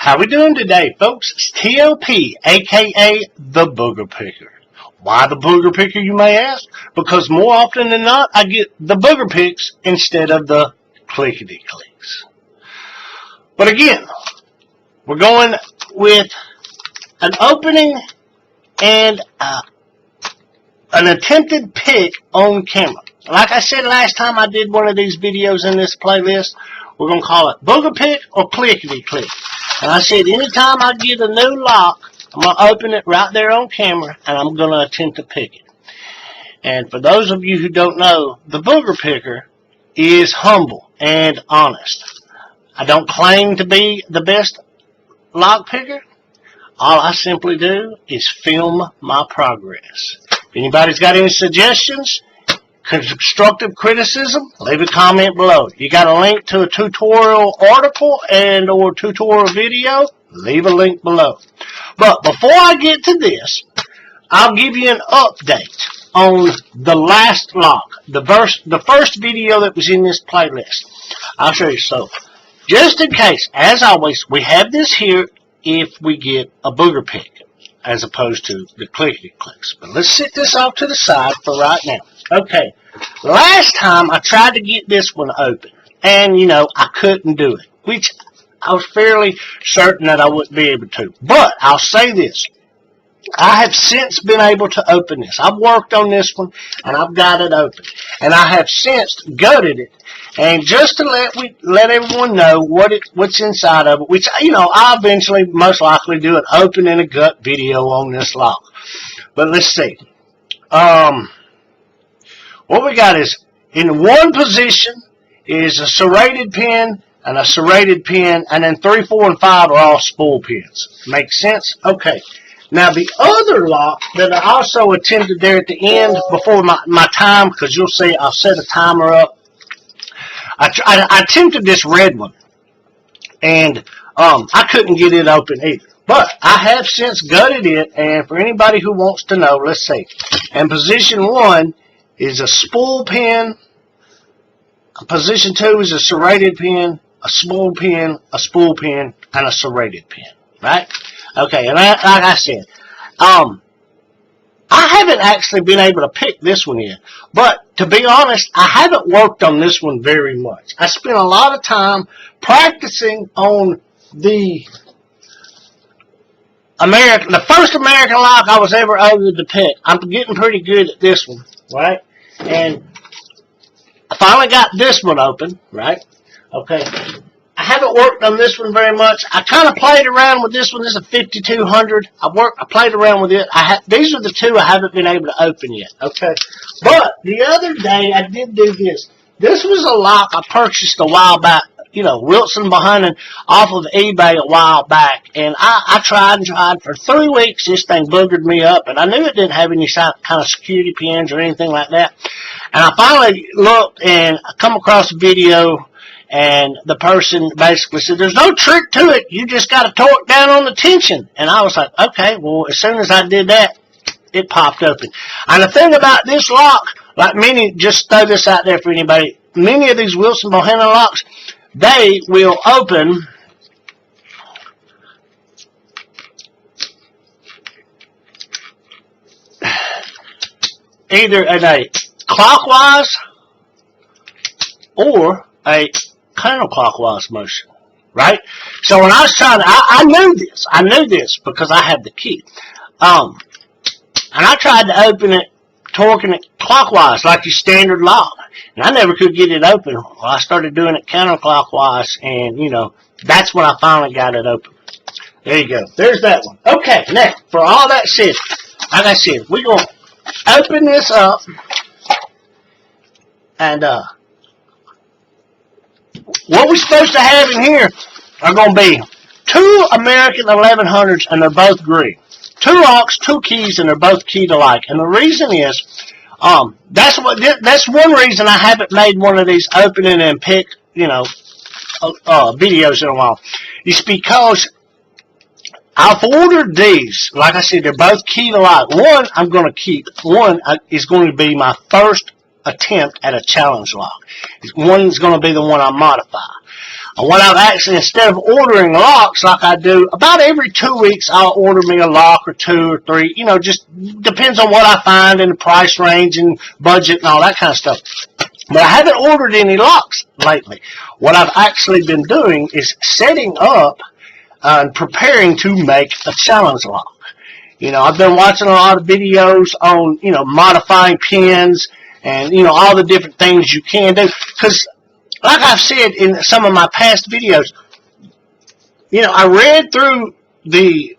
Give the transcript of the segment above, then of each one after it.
How we doing today, folks? It's TLP, aka the Booger Picker. Why the Booger Picker, you may ask? Because more often than not, I get the Booger Picks instead of the Clickety Clicks. But again, we're going with an opening and an attempted pick on camera. Like I said last time I did one of these videos in this playlist, we're going to call it Booger Pick or Clickety Click. And I said anytime I get a new lock, I'm going to open it right there on camera and I'm going to attempt to pick it. And for those of you who don't know, the Booger Picker is humble and honest. I don't claim to be the best lock picker. All I simply do is film my progress. If anybody's got any suggestions, constructive criticism, leave a comment below. You got a link to a tutorial article and or tutorial video, leave a link below. But before I get to this, I'll give you an update on the last lock, the first video that was in this playlist. I'll show you. So, just in case, as always, we have this here if we get a Booger Pick as opposed to the Clickety Clicks. But let's set this off to the side for right now. Okay, last time I tried to get this one open, and, you know, I couldn't do it, which I was fairly certain that I wouldn't be able to. But I'll say this. I have since been able to open this. I've worked on this one, and I've got it open. And I have since gutted it. And just to let everyone know what's inside of it, which, you know, I'll eventually most likely do an open and a gut video on this lock. But let's see. What we got is, in one position is a serrated pin and a serrated pin, and then 3, 4, and 5 are all spool pins. Make sense? Okay. Now, the other lock that I also attempted there at the end before my time, because you'll see I'll set a timer up. I attempted this red one, and I couldn't get it open either. But I have since gutted it, and for anybody who wants to know, let's see. And position 1 is a spool pin. Position 2 is a serrated pin, a spool pin, and a serrated pin. Right? Okay, and like I said, I haven't actually been able to pick this one yet. But to be honest, I haven't worked on this one very much. I spent a lot of time practicing on the first American lock I was ever able to pick. I'm getting pretty good at this one, right? And I finally got this one open, right? Okay. I haven't worked on this one very much. I kind of played around with this one. This is a 5200. I played around with it. These are the two I haven't been able to open yet. Okay. But the other day I did do this. This was a lock I purchased a while back. You know, Wilson Bohannon off of eBay a while back. And I tried and tried for 3 weeks. This thing boogered me up. And I knew it didn't have any kind of security pins or anything like that. And I finally looked and I come across a video. And the person basically said, there's no trick to it. You just got to torque down on the tension. And I was like, okay, well, as soon as I did that, it popped open. And the thing about this lock, like just throw this out there for anybody, many of these Wilson Bohannon locks, they will open either in a clockwise or a counterclockwise motion, right? So when I was trying to, I knew this because I had the key. And I tried to open it, torquing it clockwise like your standard lock. And I never could get it open. Well, I started doing it counterclockwise, and, you know, that's when I finally got it open. There you go. There's that one. Okay, now, for all that said, like I said, we're going to open this up, and, what we're supposed to have in here are going to be 2 American 1100s, and they're both green. 2 locks, 2 keys, and they're both keyed alike. And the reason is, that's one reason I haven't made one of these opening and pick, you know, videos in a while. It's because I've ordered these. Like I said, they're both keyed alike. One I'm going to keep. One is going to be my first attempt at a challenge lock. One's going to be the one I modify. What I've actually, instead of ordering locks like I do, about every 2 weeks I'll order me a lock or 2 or 3. You know, just depends on what I find in the price range and budget and all that kind of stuff. But I haven't ordered any locks lately. What I've actually been doing is setting up and preparing to make a challenge lock. You know, I've been watching a lot of videos on, you know, modifying pins and, you know, all the different things you can do. Because, like I've said in some of my past videos, you know, I read through the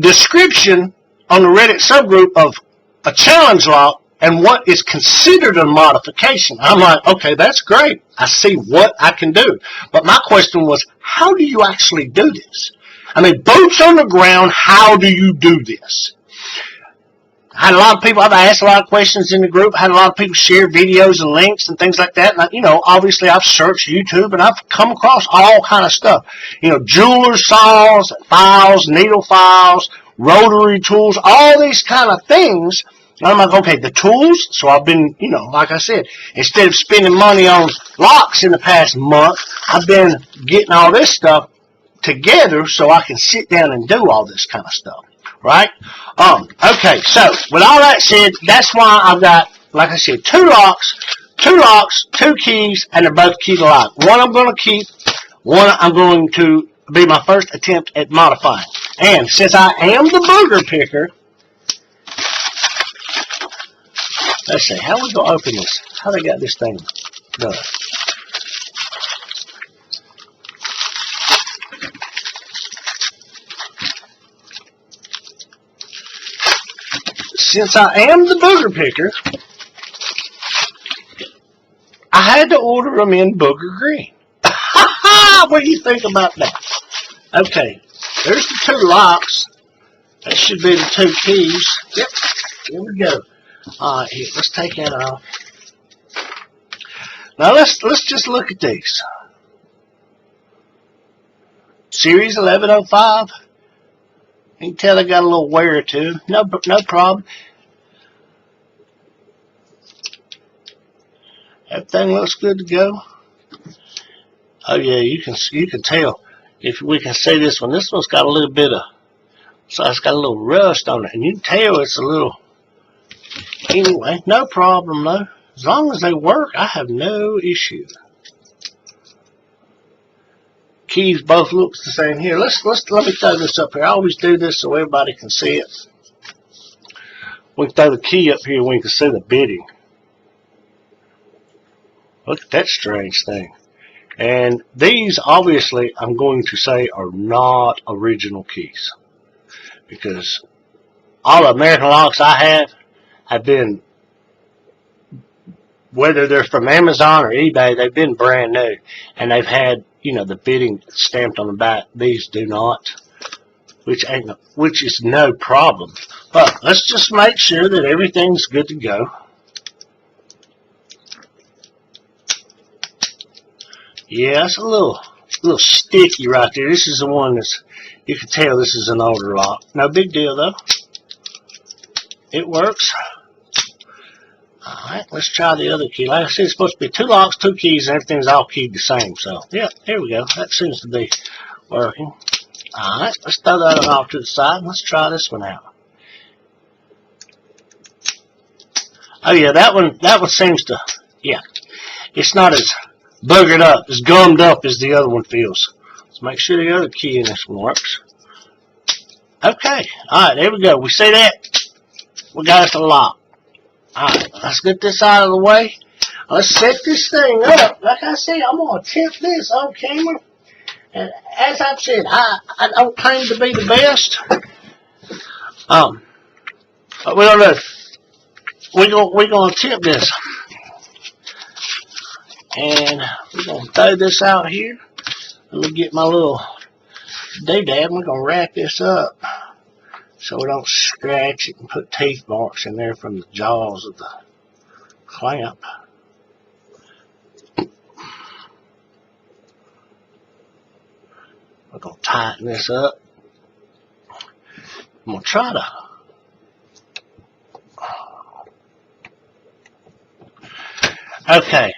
description on the Reddit subgroup of a challenge lock and what is considered a modification. I'm like, okay, that's great. I see what I can do. But my question was, how do you actually do this? I mean, boots on the ground, how do you do this? I had a lot of people, I've asked a lot of questions in the group, I had a lot of people share videos and links and things like that. And, you know, obviously I've searched YouTube and I've come across all kind of stuff. You know, jeweler's saws, files, needle files, rotary tools, all these kind of things. And I'm like, okay, the tools. So I've been, you know, like I said, instead of spending money on locks in the past month, I've been getting all this stuff together so I can sit down and do all this kind of stuff. Right? Okay, so with all that said, that's why I've got, like I said, 2 locks, 2 keys, and they're both key to lock. One I'm going to keep, one I'm going to be my first attempt at modifying. And since I am the Booger Picker, let's see, how we going to open this? How they got this thing done? Since I am the Booger Picker, I had to order them in Booger Green. What do you think about that? Okay, there's the 2 locks. That should be the 2 keys. Yep, here we go. All right, here, let's take that off. Now let's just look at these. Series 1105. You can tell they got a little wear to them. No problem. Everything looks good to go. Oh yeah, you can tell if we can see this one. This one's got a little bit of, so it's got a little rust on it, and you can tell it's a little. Anyway, no problem though. As long as they work, I have no issue. Keys both looks the same here. Let me throw this up here. I always do this so everybody can see it. We can throw the key up here and we can see the bitting. Look at that strange thing. And these obviously I'm going to say are not original keys, because all the American locks I have been, whether they're from Amazon or eBay, they've been brand new and they've had, you know, the bitting stamped on the back. These do not, which is no problem. But let's just make sure that everything's good to go. Yeah, it's a little sticky right there. This is the one that's, you can tell this is an older lock. No big deal though. It works. Alright, let's try the other key. Like I said, it's supposed to be 2 locks, 2 keys, and everything's all keyed the same. So, yeah, here we go. That seems to be working. Alright, let's throw that one off to the side. Let's try this one out. Oh yeah, that one seems to, yeah, it's not as boogered up, as gummed up as the other one feels. Let's make sure the other key in this one works. Okay, alright, there we go. We see that? We got us a lock. Alright, let's get this out of the way. Let's set this thing up. Like I said, I'm going to tip this on camera. And as I've said, I don't claim to be the best. But we're going to tip this. And we're going to throw this out here. Let me get my little doodad. We're going to wrap this up so we don't scratch it and put teeth marks in there from the jaws of the clamp. We're going to tighten this up. I'm going to try to okay.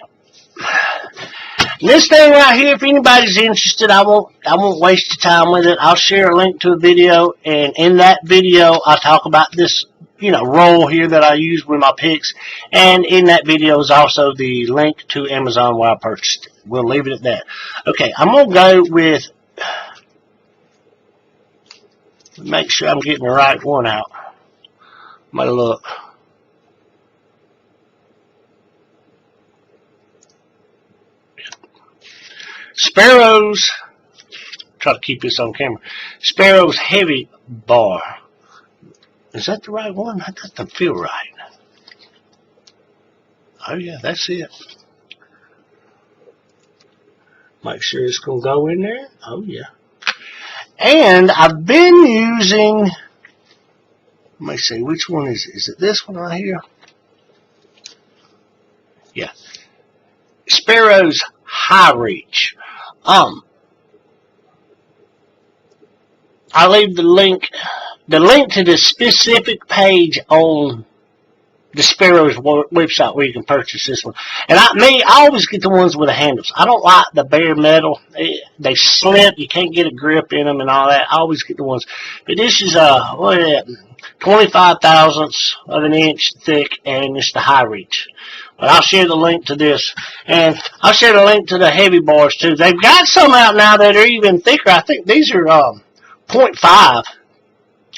This thing right here, if anybody's interested, I won't waste your time with it. I'll share a link to a video, and in that video, I'll talk about this, roll here that I use with my picks. And in that video is also the link to Amazon where I purchased it. We'll leave it at that. Okay, I'm gonna go with. Make sure I'm getting the right one out. Might look. Sparrows, try to keep this on camera. Sparrows Heavy Bar. Is that the right one? That doesn't feel right. Oh yeah, that's it. Make sure it's going to go in there. Oh yeah. And I've been using, let me see, which one is it? Is it this one right here? Yeah. Sparrows High Reach. I'll leave the link to the specific page on the Sparrows website where you can purchase this one. And I always get the ones with the handles. I don't like the bare metal. They slip. You can't get a grip in them and all that. I always get the ones. But this is 25 thousandths of an inch thick, and it's the High Reach. But I'll share the link to this. And I'll share the link to the heavy bars too. They've got some out now that are even thicker. I think these are 0.5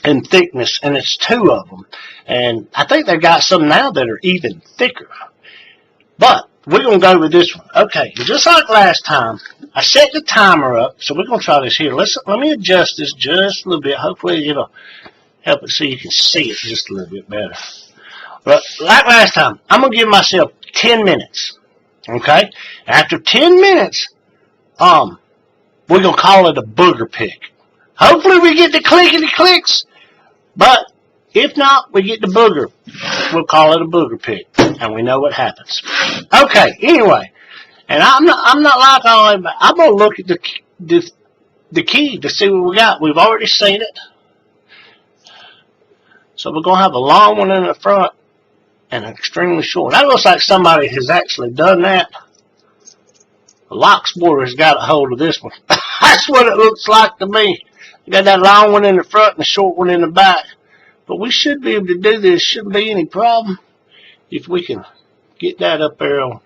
in thickness, and it's 2 of them. And I think they've got some now that are even thicker. But we're going to go with this one. Okay, just like last time, I set the timer up, so we're going to try this here. Let me adjust this just a little bit. Hopefully it'll help it so you can see it just a little bit better. But like last time, I'm going to give myself 10 minutes. Okay? After 10 minutes, we're going to call it a Booger Pick. Hopefully we get the Clickety Clicks, but if not, we get the Booger. We'll call it a Booger Pick, and we know what happens. Okay, anyway, and I'm not like all that, but I'm going to look at the key to see what we got. We've already seen it. So we're going to have a long one in the front and an extremely short. That looks like somebody has actually done that. The lock spotter has got a hold of this one. That's what it looks like to me. You got that long one in the front and the short one in the back. But we should be able to do this. Shouldn't be any problem if we can get that up there on.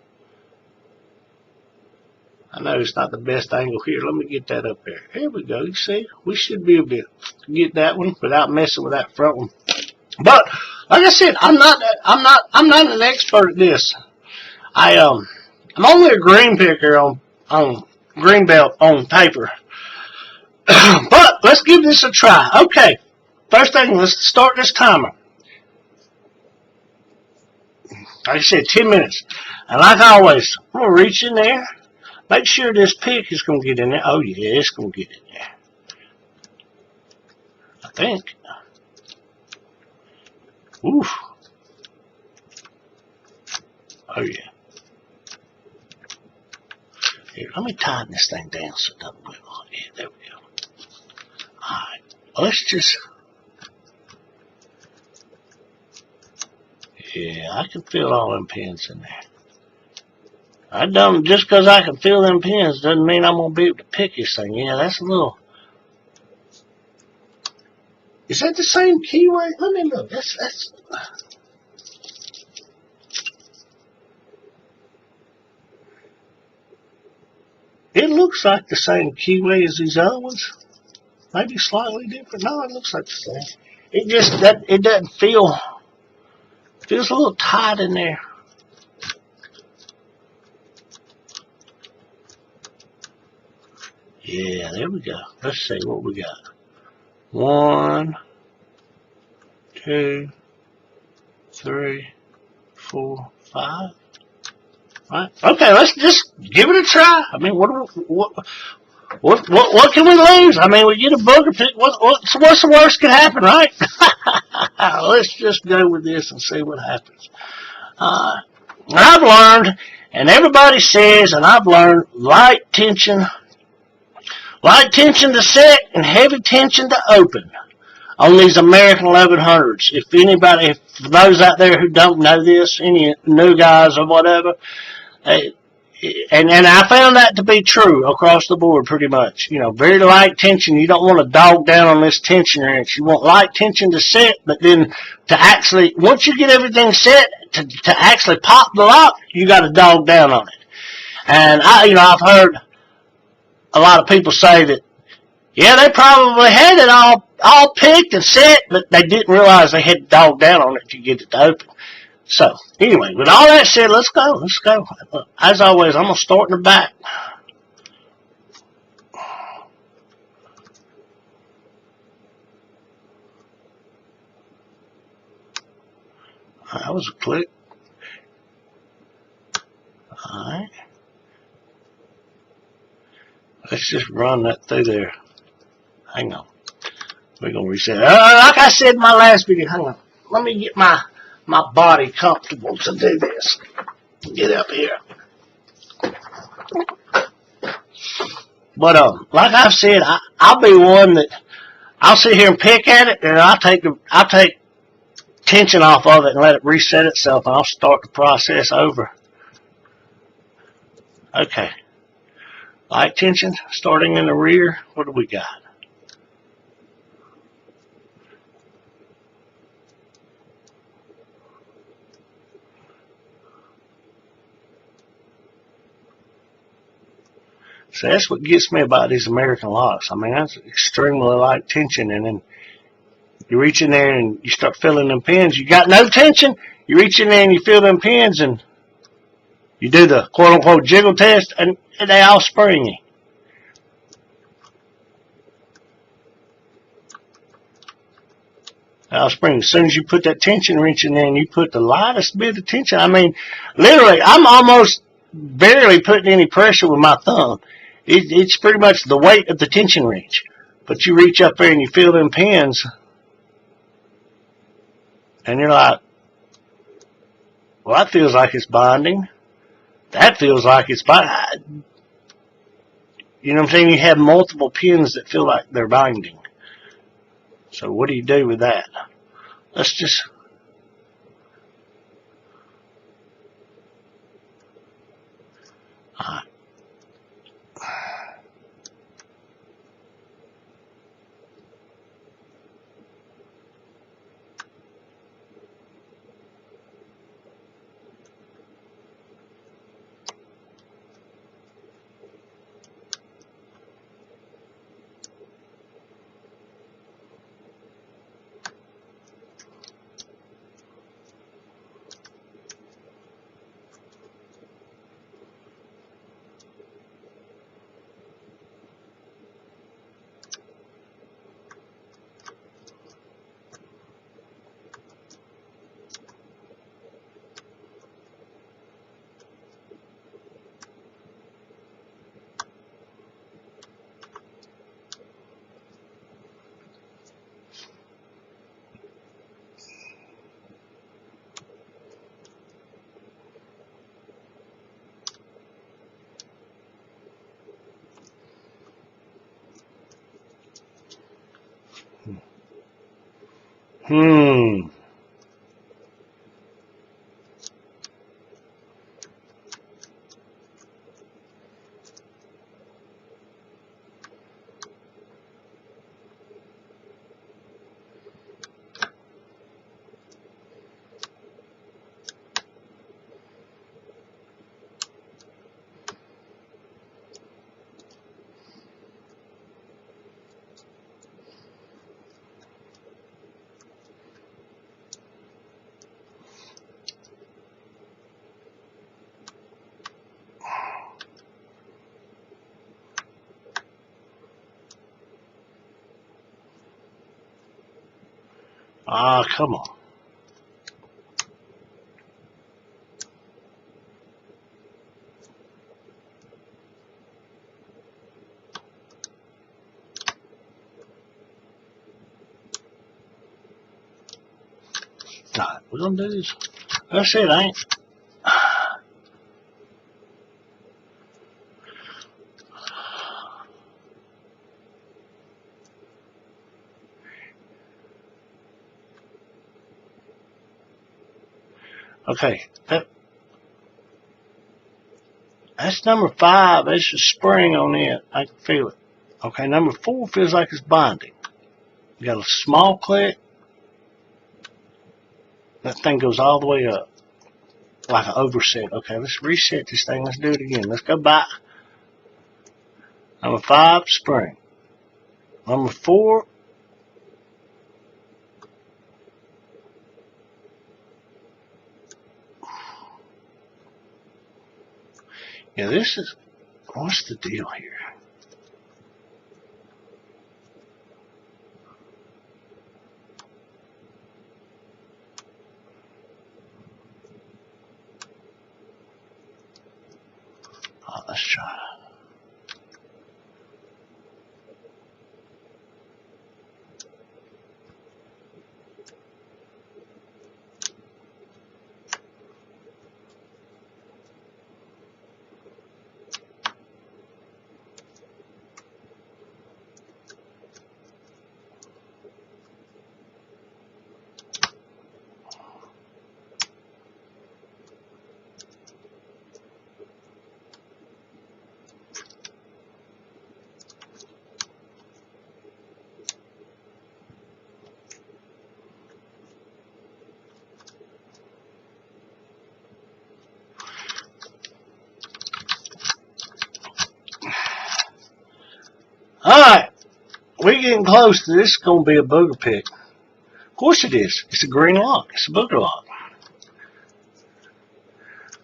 I know it's not the best angle here. Let me get that up there. There we go. You see, we should be able to get that one without messing with that front one. But like I said, I'm not an expert at this. I'm only a green picker on green belt on paper. But let's give this a try. Okay, first thing, let's start this timer. Like I said, 10 minutes. And like always, I'm going to reach in there. Make sure this pick is going to get in there. Oh yeah, it's going to get in there. I think. Oof. Oh yeah. Here, let me tighten this thing down so it doesn't wiggle. Yeah, there we go. Alright, let's just. Yeah, I can feel all them pins in there. I don't, just because I can feel them pins doesn't mean I'm going to be able to pick this thing. Yeah, that's a little. Is that the same keyway? Let me look. That's. It looks like the same keyway as these other ones. Maybe slightly different. No, it looks like the same. It just it doesn't feel. It feels a little tight in there. Yeah, there we go. Let's see what we got. 1, 2, 3, 4, 5. Right. Okay, let's just give it a try. I mean, what can we lose? I mean, we get a Booger Pick. What's the worst can happen, right? Let's just go with this and see what happens. I've learned, and everybody says, and I've learned, light tension to set and heavy tension to open on these American 1100s. For those out there who don't know this, any new guys or whatever, and I found that to be true across the board pretty much. You know, very light tension. You don't want to dog down on this tension wrench. You want light tension to set, but then to actually, once you get everything set, to actually pop the lock, you got to dog down on it. And I've heard a lot of people say that, yeah, they probably had it all picked and set, but they didn't realize they had to dog down on it to get it to open. So, anyway, with all that said, let's go. As always, I'm going to start in the back. That was a click. Alright. Let's just run that through there. Hang on. We're going to reset. Like I said in my last video, hang on. Let me get my body comfortable to do this. Get up here. But like I've said, I'll be one that I'll sit here and pick at it, and I'll take tension off of it and let it reset itself, and I'll start the process over. Okay. Light tension starting in the rear. What do we got? So that's what gets me about these American locks. I mean, that's extremely light tension, and then you reach in there and you start feeling them pins. You got no tension, you reach in there and you feel them pins, and you do the quote-unquote jiggle test, and they all springy. All spring. As soon as you put that tension wrench in there and you put the lightest bit of tension, I mean, literally, I'm almost barely putting any pressure with my thumb. It's pretty much the weight of the tension wrench. But you reach up there and you feel them pins, and you're like, well, that feels like it's binding. That feels like it's binding. You know what I'm saying? You have multiple pins that feel like they're binding. So what do you do with that? Let's just... come on. Alright, we're gonna do this. That's it, ain't. Okay, That's number 5. There's a spring on it. I can feel it. Okay, number 4 feels like it's binding. You got a small click. That thing goes all the way up. Like an overset. Okay, let's reset this thing. Let's do it again. Let's go back. Number 5, spring. Number 4, yeah, this is, what's the deal here? Let's try it. Alright, we're getting close to this. Is going to be a booger pick. Of course it is. It's a green lock. It's a booger lock.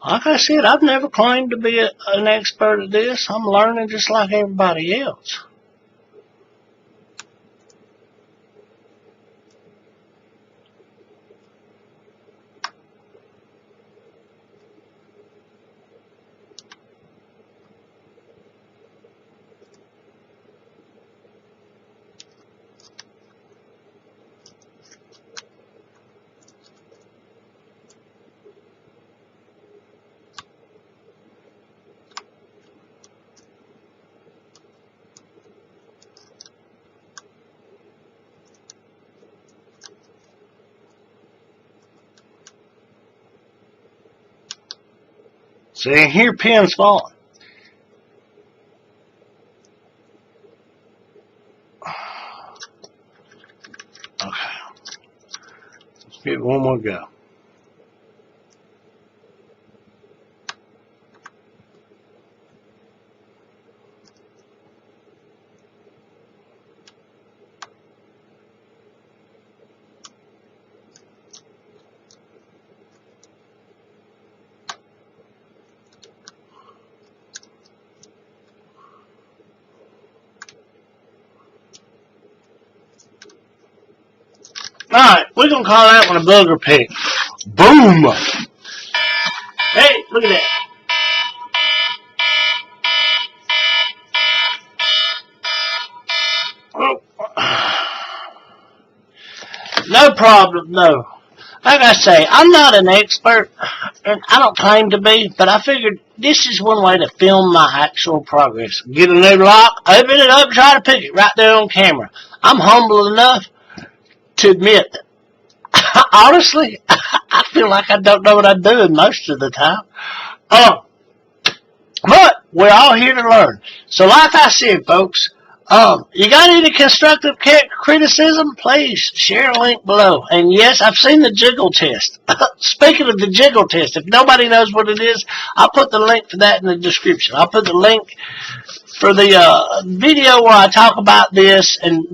Like I said, I've never claimed to be an expert at this. I'm learning just like everybody else. See, here pins falling. Okay. Let's give it one more go. Alright, we're going to call that one a booger pick. Boom! Hey, look at that. Oh. No problem, no. Like I say, I'm not an expert, and I don't claim to be, but I figured this is one way to film my actual progress. Get a new lock, open it up, try to pick it right there on camera. I'm humble enough to admit that, honestly, I feel like I don't know what I'm doing most of the time. But we're all here to learn. So like I said, folks, you got any constructive criticism, please share a link below. And yes, I've seen the Jiggle test. Speaking of the Jiggle test, if nobody knows what it is, I'll put the link for that in the description. I'll put the link for the video where I talk about this, and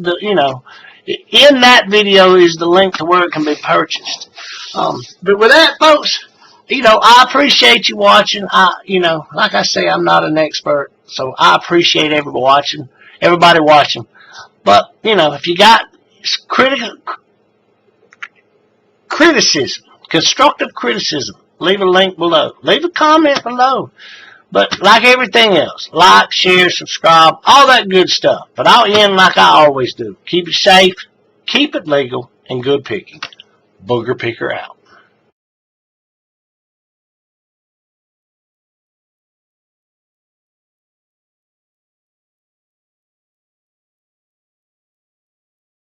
in that video is the link to where it can be purchased. But with that, folks, I appreciate you watching. Like I say, I'm not an expert, so I appreciate everybody watching. But, if you got criticism, constructive criticism, leave a link below. Leave a comment below. But like everything else, like, share, subscribe, all that good stuff. But I'll end like I always do. Keep it safe, keep it legal, and good picking. Booger Picker out.